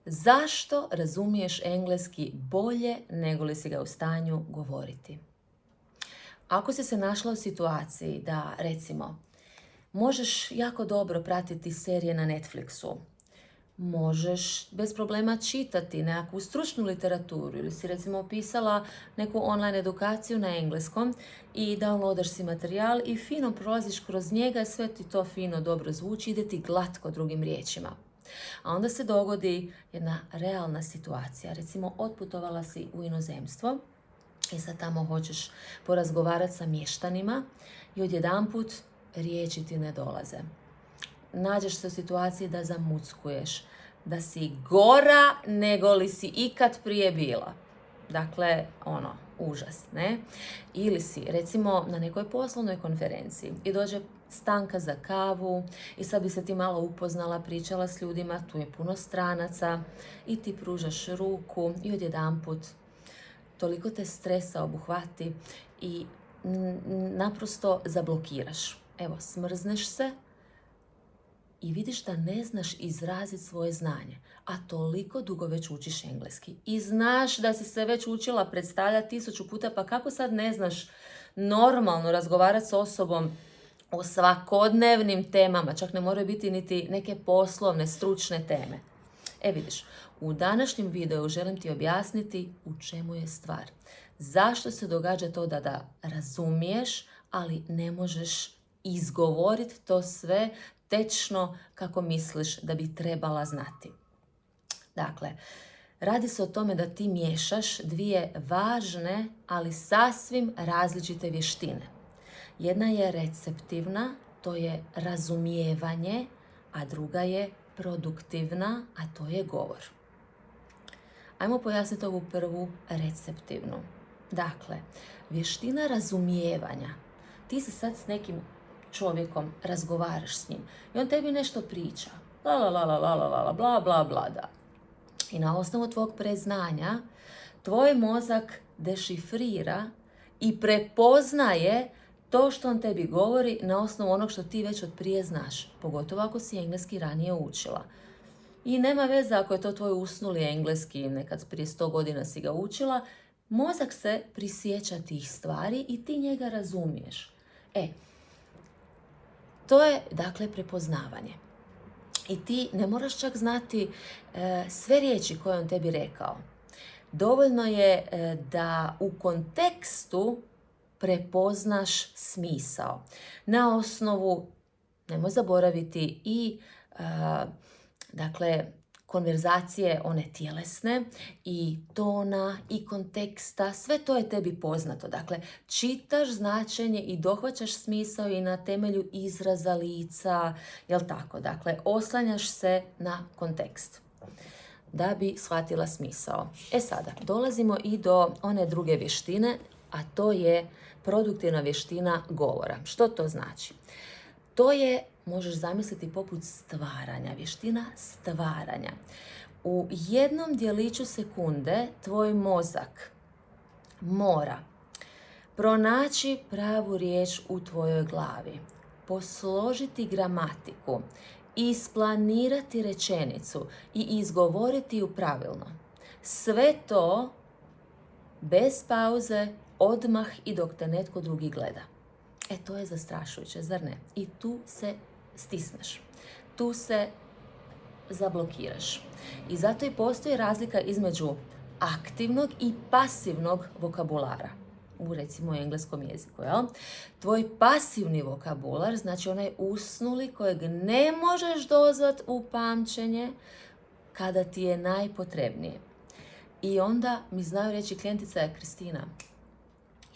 Zašto razumiješ engleski bolje nego li si ga u stanju govoriti? Ako si se našla u situaciji da, recimo, možeš jako dobro pratiti serije na Netflixu, možeš bez problema čitati nekakvu stručnu literaturu ili si recimo opisala neku online edukaciju na engleskom i downloadaš si materijal i fino prolaziš kroz njega, sve ti to fino dobro zvuči, ide ti glatko drugim riječima. A onda se dogodi jedna realna situacija. Recimo, otputovala si u inozemstvo i sad tamo hoćeš porazgovarati sa mještanima i odjedanput riječi ti ne dolaze. Nađeš se u situaciji da zamuckuješ, da si gora nego li si ikad prije bila. Dakle, užas, ne? Ili si, recimo, na nekoj poslovnoj konferenciji i dođe stanka za kavu i sad bi se ti malo upoznala, pričala s ljudima, tu je puno stranaca i ti pružaš ruku i odjedanput toliko te stresa obuhvati i naprosto zablokiraš. Evo, smrzneš se i vidiš da ne znaš izraziti svoje znanje, a toliko dugo već učiš engleski. I znaš da si se već učila predstavljati 1000 puta, pa kako sad ne znaš normalno razgovarati s osobom o svakodnevnim temama, čak ne moraju biti niti neke poslovne, stručne teme. Vidiš, u današnjem videu želim ti objasniti u čemu je stvar. Zašto se događa to da razumiješ, ali ne možeš izgovoriti to sve tečno kako misliš da bi trebala znati. Dakle, radi se o tome da ti miješaš dvije važne, ali sasvim različite vještine. Jedna je receptivna, to je razumijevanje, a druga je produktivna, a to je govor. Ajmo pojasniti ovu prvu, receptivnu. Dakle, vještina razumijevanja. Ti se sad s nekim čovjekom razgovaraš s njim i on tebi nešto priča. Bla, bla, da. I na osnovu tvog preznanja tvoj mozak dešifrira i prepoznaje to što on tebi govori na osnovu onog što ti već od prije znaš, pogotovo ako si engleski ranije učila. I nema veze ako je to tvoj usnuli engleski, nekad prije 100 godina si ga učila, mozak se prisjeća tih stvari i ti njega razumiješ. To je, dakle, prepoznavanje. I ti ne moraš čak znati sve riječi koje on tebi rekao. Dovoljno je da u kontekstu prepoznaš smisao. Na osnovu, nemoj zaboraviti, i konverzacije one tjelesne i tona i konteksta, sve to je tebi poznato. Dakle, čitaš značenje i dohvaćaš smisao i na temelju izraza lica, jel tako? Dakle, oslanjaš se na kontekst da bi shvatila smisao. Sada, dolazimo i do one druge vještine, a to je produktivna vještina govora. Što to znači? To je, možeš zamisliti, poput stvaranja, vještina stvaranja. U jednom djeliću sekunde tvoj mozak mora pronaći pravu riječ u tvojoj glavi, posložiti gramatiku, isplanirati rečenicu i izgovoriti ju pravilno. Sve to bez pauze, odmah i dok te netko drugi gleda. To je zastrašujuće, zar ne? I tu se stisneš. Tu se zablokiraš. I zato i postoji razlika između aktivnog i pasivnog vokabulara. U, recimo, engleskom jeziku, jel? Tvoj pasivni vokabular, znači onaj usnuli kojeg ne možeš dozvat u pamćenje kada ti je najpotrebnije. I onda mi znaju reći klijentica, Kristina,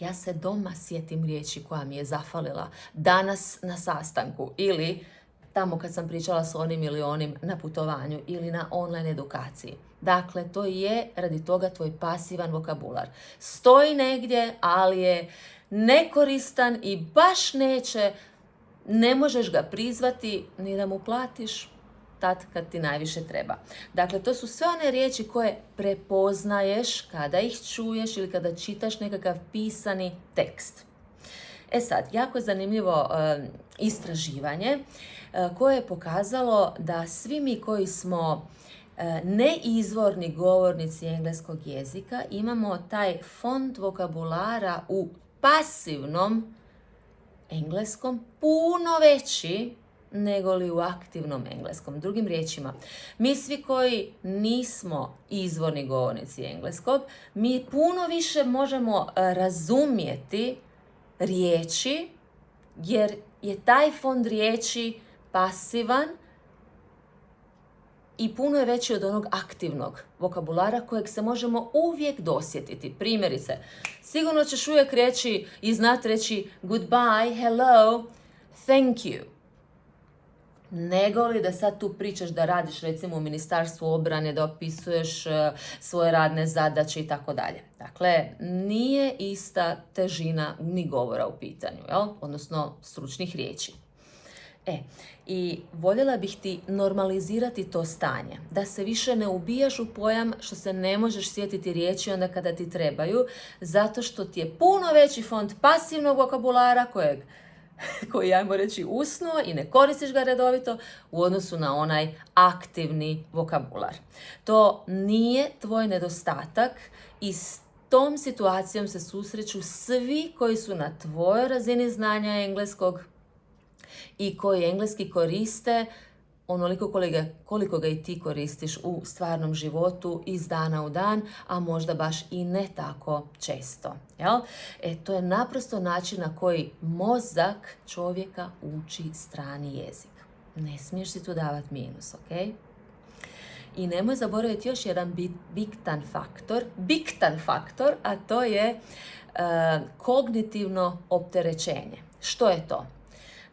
ja se doma sjetim riječi koja mi je zafalila danas na sastanku ili tamo kad sam pričala s onim ili onim na putovanju ili na online edukaciji. Dakle, to je radi toga tvoj pasivan vokabular. Stoji negdje, ali je nekoristan i baš ne možeš ga prizvati ni da mu platiš tad kad ti najviše treba. Dakle, to su sve one riječi koje prepoznaješ kada ih čuješ ili kada čitaš nekakav pisani tekst. Sad, jako je zanimljivo istraživanje koje je pokazalo da svi mi koji smo neizvorni govornici engleskog jezika imamo taj fond vokabulara u pasivnom engleskom puno veći nego li u aktivnom engleskom. Drugim riječima, mi svi koji nismo izvorni govornici engleskog, mi puno više možemo razumjeti riječi jer je taj fond riječi pasivan i puno je veći od onog aktivnog vokabulara kojeg se možemo uvijek dosjetiti. Primjerice, sigurno ćeš uvijek reći i znati reći goodbye, hello, thank you. Nego li da sad tu pričaš da radiš recimo u Ministarstvu obrane, da opisuješ svoje radne zadaće i tako dalje. Dakle, nije ista težina ni govora u pitanju, jel? Odnosno stručnih riječi. I voljela bih ti normalizirati to stanje, da se više ne ubijaš u pojam što se ne možeš sjetiti riječi onda kada ti trebaju, zato što ti je puno veći fond pasivnog vokabulara koji ajmo reći usnuo i ne koristiš ga redovito u odnosu na onaj aktivni vokabular. To nije tvoj nedostatak i s tom situacijom se susreću svi koji su na tvojoj razini znanja engleskog i koji engleski koriste onoliko koliko ga i ti koristiš u stvarnom životu iz dana u dan, a možda baš i ne tako često. Jel? To je naprosto način na koji mozak čovjeka uči strani jezik. Ne smiješ si tu davati minus, ok? I nemoj zaboraviti još jedan bitan faktor, a to je kognitivno opterećenje. Što je to?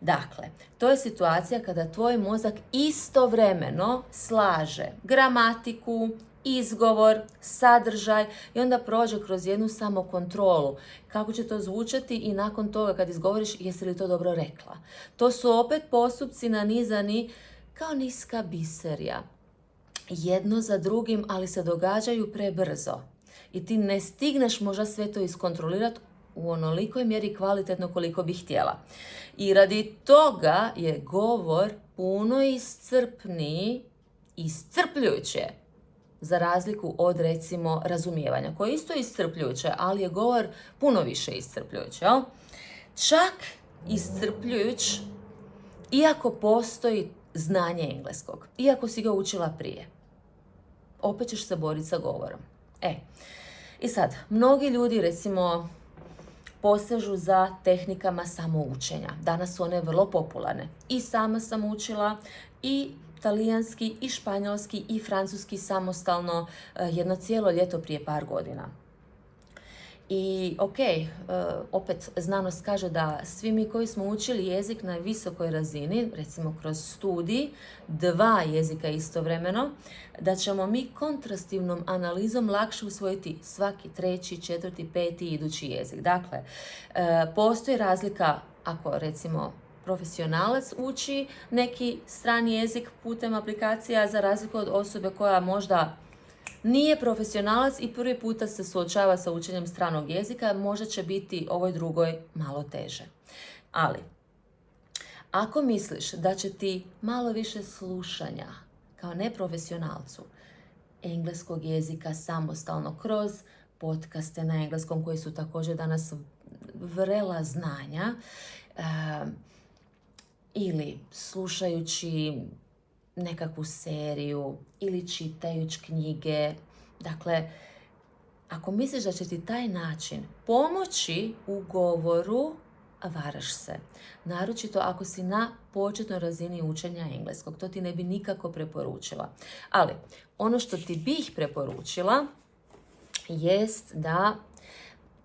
Dakle, to je situacija kada tvoj mozak istovremeno slaže gramatiku, izgovor, sadržaj i onda prođe kroz jednu samokontrolu. Kako će to zvučati i nakon toga kad izgovoriš jesi li to dobro rekla. To su opet postupci nanizani kao niska biserija. Jedno za drugim, ali se događaju prebrzo. I ti ne stigneš možda sve to iskontrolirati u onolikoj mjeri kvalitetno koliko bi htjela. I radi toga je govor puno iscrpniji, iscrpljujuće, za razliku od recimo razumijevanja, koje je isto iscrpljujuće, ali je govor puno više iscrpljujuće. Jel? Čak iscrpljujuć, iako postoji znanje engleskog, iako si ga učila prije. Opet ćeš se boriti sa govorom. I sad, mnogi ljudi recimo posežu za tehnikama samoučenja. Danas su one vrlo popularne. I sama sam učila i talijanski, i španjolski, i francuski samostalno jedno cijelo ljeto prije par godina. I opet znanost kaže da svi mi koji smo učili jezik na visokoj razini, recimo kroz studij, 2 jezika istovremeno, da ćemo mi kontrastivnom analizom lakše usvojiti svaki 3., 4., 5. idući jezik. Dakle, postoji razlika ako recimo profesionalac uči neki strani jezik putem aplikacija za razliku od osobe koja možda nije profesionalac i prvi puta se suočava sa učenjem stranog jezika, možda će biti ovoj drugoj malo teže. Ali, ako misliš da će ti malo više slušanja kao neprofesionalcu engleskog jezika samostalno kroz podcaste na engleskom koji su također danas vrela znanja ili slušajući nekakvu seriju ili čitajući knjige. Dakle, ako misliš da će ti taj način pomoći u govoru, varaš se. Naročito ako si na početnoj razini učenja engleskog. To ti ne bi nikako preporučila. Ali, ono što ti bih preporučila jest da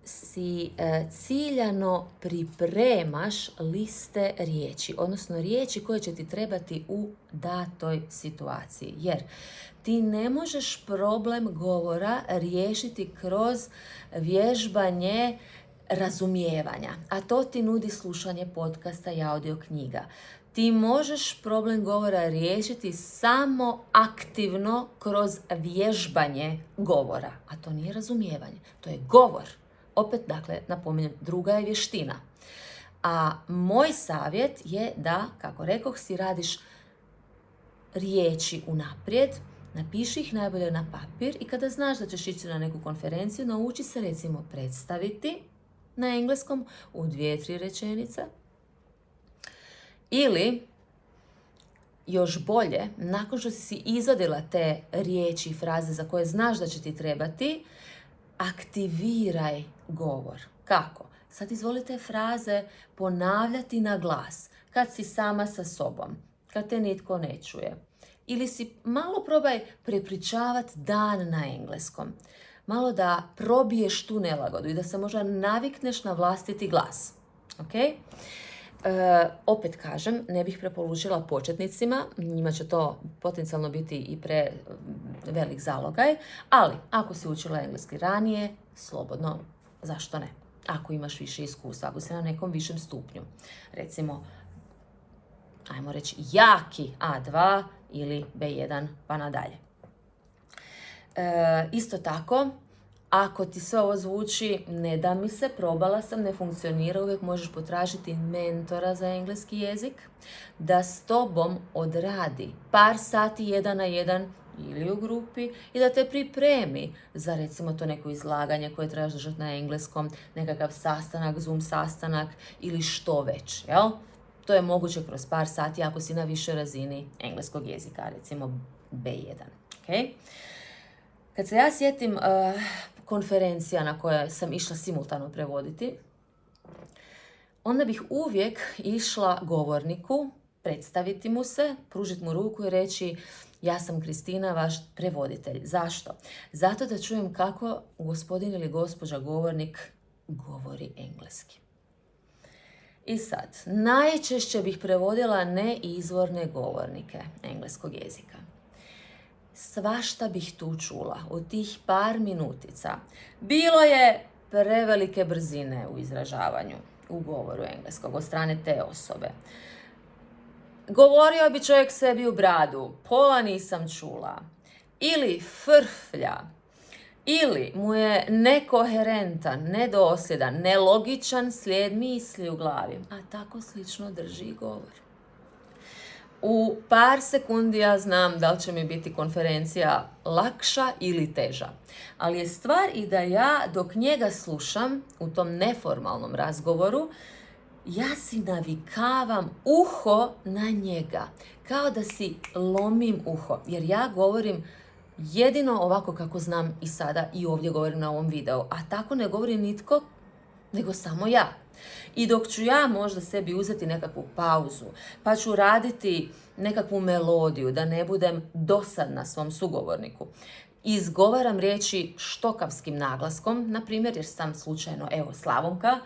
si ciljano pripremaš liste riječi, odnosno riječi koje će ti trebati u datoj situaciji. Jer ti ne možeš problem govora riješiti kroz vježbanje razumijevanja, a to ti nudi slušanje podcasta i audio knjiga. Ti možeš problem govora riješiti samo aktivno kroz vježbanje govora, a to nije razumijevanje, to je govor. Opet, dakle, napominjem, druga je vještina. A moj savjet je da, kako rekoh, si radiš riječi unaprijed Napiši ih najbolje na papir i kada znaš da ćeš ići na neku konferenciju, nauči se recimo predstaviti na engleskom u 2-3 rečenice. Ili, još bolje, nakon što si izvadila te riječi i fraze za koje znaš da će ti trebati, aktiviraj govor. Kako? Sad izvolite fraze ponavljati na glas, kad si sama sa sobom, kad te nitko ne čuje. Ili si malo probaj prepričavati dan na engleskom. Malo da probiješ tu nelagodu i da se možda navikneš na vlastiti glas. Ok? Opet kažem, ne bih preporučila početnicima, njima će to potencijalno biti i velik zalogaj, ali ako si učila engleski ranije, slobodno, zašto ne? Ako imaš više iskustva, ako si na nekom višem stupnju. Recimo, ajmo reći jaki A2 ili B1 pa nadalje. Isto tako, ako ti sve ovo zvuči, ne da mi se, probala sam, ne funkcionira, uvijek možeš potražiti mentora za engleski jezik da s tobom odradi par sati 1 na 1 ili u grupi i da te pripremi za recimo to neko izlaganje koje trebaš držati na engleskom, nekakav sastanak, Zoom sastanak ili što već, jel? To je moguće kroz par sati ako si na višoj razini engleskog jezika, recimo B1. Okay? Kad se ja sjetim konferencija na koje sam išla simultano prevoditi, onda bih uvijek išla govorniku, predstaviti mu se, pružiti mu ruku i reći ja sam Kristina, vaš prevoditelj. Zašto? Zato da čujem kako gospodin ili gospođa govornik govori engleski. I sad, najčešće bih prevodila neizvorne govornike engleskog jezika. Svašta bih tu čula u tih par minutica. Bilo je prevelike brzine u izražavanju, u govoru engleskog od strane te osobe. Govorio bi čovjek sebi u bradu, pola nisam čula. Ili frflja. Ili mu je nekoherentan, nedosljedan, nelogičan slijed misli u glavi. A tako slično drži govor. U par sekundi ja znam da li će mi biti konferencija lakša ili teža. Ali je stvar i da ja dok njega slušam u tom neformalnom razgovoru, ja si navikavam uho na njega. Kao da si lomim uho. Jer ja govorim jedino ovako kako znam i sada i ovdje govorim na ovom videu. A tako ne govori nitko, nego samo ja. I dok ću ja možda sebi uzeti nekakvu pauzu, pa ću raditi nekakvu melodiju, da ne budem dosadna svom sugovorniku. Izgovaram riječi štokavskim naglaskom, na primjer, jer sam slučajno, Slavonka.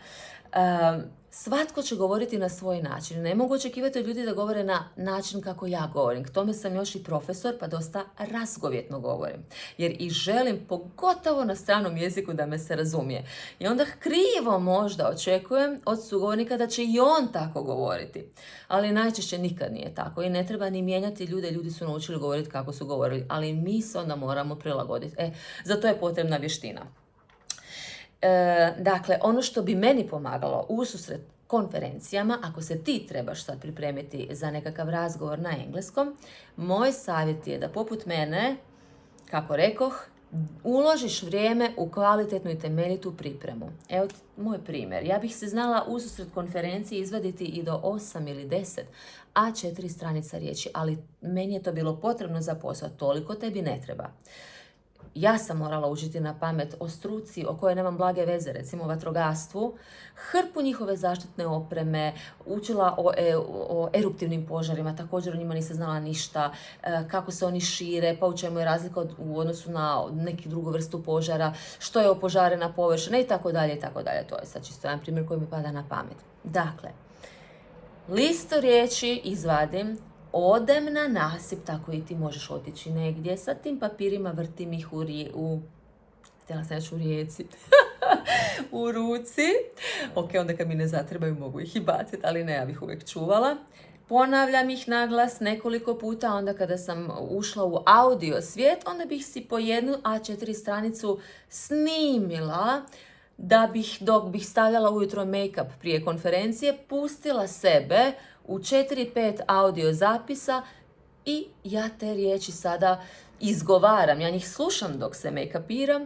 Svatko će govoriti na svoj način. Ne mogu očekivati od ljudi da govore na način kako ja govorim. K tome sam još i profesor, pa dosta razgovjetno govorim. Jer i želim, pogotovo na stranom jeziku, da me se razumije. I onda krivo možda očekujem od sugovornika da će i on tako govoriti. Ali najčešće nikad nije tako. I ne treba ni mijenjati ljude. Ljudi su naučili govoriti kako su govorili. Ali mi se onda moramo prilagoditi. Za to je potrebna vještina. Dakle, ono što bi meni pomagalo ususret konferencijama, ako se ti trebaš sad pripremiti za nekakav razgovor na engleskom, moj savjet je da poput mene, kako rekoh, uložiš vrijeme u kvalitetnu i temeljitu pripremu. Evo moj primjer. Ja bih se znala ususret konferenciji izvaditi i do 8 ili 10 A4 stranica riječi, ali meni je to bilo potrebno za posao. Toliko tebi ne treba. Ja sam morala učiti na pamet o struci o kojoj nemam blage veze, recimo o vatrogastvu, hrpu njihove zaštitne opreme, učila o eruptivnim požarima, također o njima nisam znala ništa, kako se oni šire, pa u čemu je razlika u odnosu na neki drugu vrstu požara, što je opožarena površina i tako dalje, i tako dalje. To je sad čisto jedan primjer koji mi pada na pamet. Dakle, listu riječi izvadim, odem na nasip, tako i ti možeš otići negdje sa tim papirima, vrtim ih htjela sam reći u rijeci, u ruci. Ok, onda kad mi ne zatrebaju mogu ih i baciti, ali ne, ja bih uvijek čuvala. Ponavljam ih naglas nekoliko puta, onda kada sam ušla u audio svijet, onda bih si po jednu A4 stranicu snimila, da bih, dok bih stavljala ujutro make-up prije konferencije, pustila sebe u 4-5 audio zapisa i ja te riječi sada izgovaram. Ja njih slušam dok se make-upiram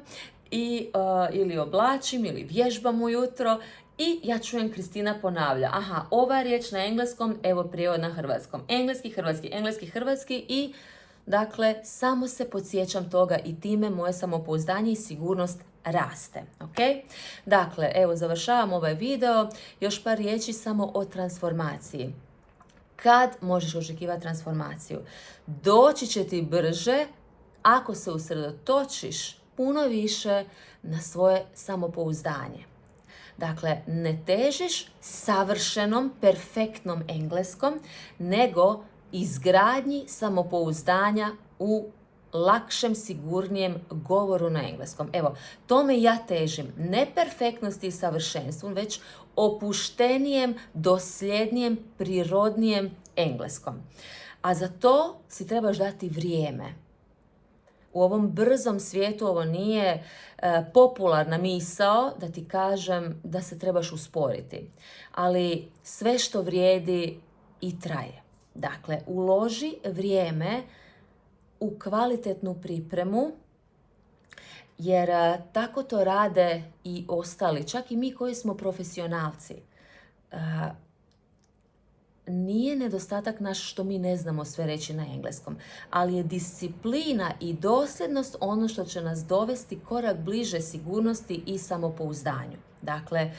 ili oblačim ili vježbam ujutro i ja čujem Kristina ponavlja. Aha, ova riječ na engleskom, evo prijevod na hrvatskom. Engleski, hrvatski, engleski, hrvatski i dakle, samo se podsjećam toga i time moje samopouzdanje i sigurnost raste. Okay? Dakle, evo završavam ovaj video. Još par riječi samo o transformaciji. Kad možeš očekivati transformaciju? Doći će ti brže ako se usredotočiš puno više na svoje samopouzdanje. Dakle, ne težiš savršenom, perfektnom engleskom, nego izgradnji samopouzdanja u lakšem, sigurnijem govoru na engleskom. Evo, tome ja težim. Ne perfektnosti i savršenstvu, već opuštenijem, dosljednijem, prirodnijem engleskom. A za to si trebaš dati vrijeme. U ovom brzom svijetu ovo nije popularna misao da ti kažem da se trebaš usporiti. Ali sve što vrijedi i traje. Dakle, uloži vrijeme u kvalitetnu pripremu, jer tako to rade i ostali, čak i mi koji smo profesionalci. Nije nedostatak naš što mi ne znamo sve reći na engleskom, ali je disciplina i dosljednost ono što će nas dovesti korak bliže sigurnosti i samopouzdanju. Dakle,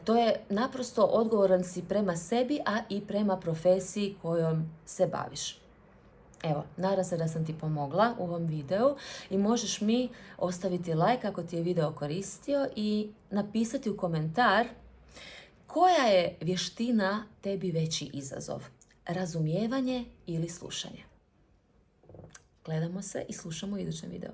to je naprosto odgovoran si prema sebi, a i prema profesiji kojom se baviš. Evo, nadam se da sam ti pomogla u ovom videu i možeš mi ostaviti like ako ti je video koristio i napisati u komentar koja je vještina tebi veći izazov, razumijevanje ili slušanje. Gledamo se i slušamo u idućem videu.